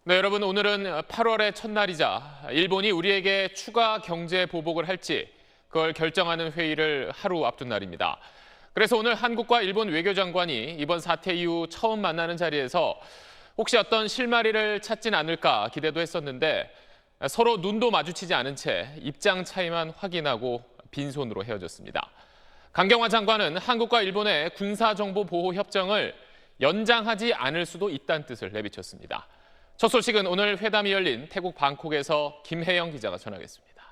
네, 여러분 오늘은 8월의 첫날이자 일본이 우리에게 추가 경제 보복을 할지 그걸 결정하는 회의를 하루 앞둔 날입니다. 그래서 오늘 한국과 일본 외교장관이 이번 사태 이후 처음 만나는 자리에서 혹시 어떤 실마리를 찾진 않을까 기대도 했었는데 서로 눈도 마주치지 않은 채 입장 차이만 확인하고 빈손으로 헤어졌습니다. 강경화 장관은 한국과 일본의 군사정보보호협정을 연장하지 않을 수도 있다는 뜻을 내비쳤습니다. 첫 소식은 오늘 회담이 열린 태국 방콕에서 김혜영 기자가 전하겠습니다.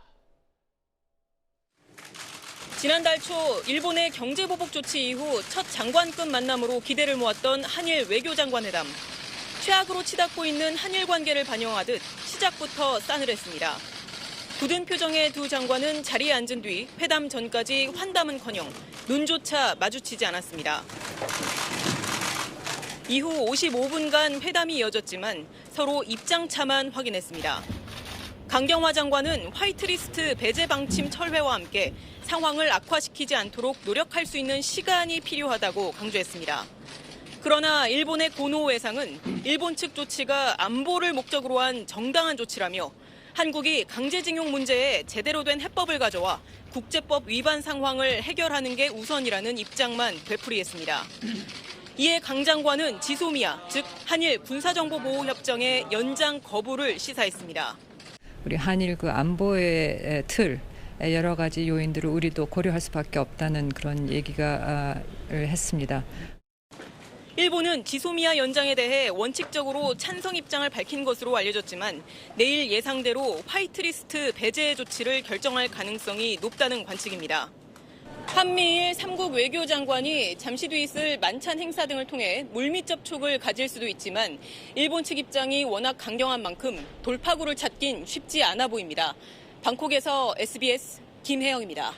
지난달 초 일본의 경제보복 조치 이후 첫 장관급 만남으로 기대를 모았던 한일 외교장관 회담. 최악으로 치닫고 있는 한일 관계를 반영하듯 시작부터 싸늘했습니다. 굳은 표정의 두 장관은 자리에 앉은 뒤 회담 전까지 환담은커녕 눈조차 마주치지 않았습니다. 이후 55분간 회담이 이어졌지만 서로 입장차만 확인했습니다. 강경화 장관은 화이트리스트 배제 방침 철회와 함께 상황을 악화시키지 않도록 노력할 수 있는 시간이 필요하다고 강조했습니다. 그러나 일본의 고노 외상은 일본 측 조치가 안보를 목적으로 한 정당한 조치라며 한국이 강제징용 문제에 제대로 된 해법을 가져와 국제법 위반 상황을 해결하는 게 우선이라는 입장만 되풀이했습니다. 이에 강 장관은 지소미아, 즉 한일 군사정보보호협정의 연장 거부를 시사했습니다. 우리 한일 그 안보의 틀 여러 가지 요인들을 우리도 고려할 수밖에 없다는 그런 얘기가 했습니다. 일본은 지소미아 연장에 대해 원칙적으로 찬성 입장을 밝힌 것으로 알려졌지만 내일 예상대로 화이트리스트 배제 조치를 결정할 가능성이 높다는 관측입니다. 한미일 3국 외교장관이 잠시 뒤 있을 만찬 행사 등을 통해 물밑 접촉을 가질 수도 있지만 일본 측 입장이 워낙 강경한 만큼 돌파구를 찾긴 쉽지 않아 보입니다. 방콕에서 SBS 김혜영입니다.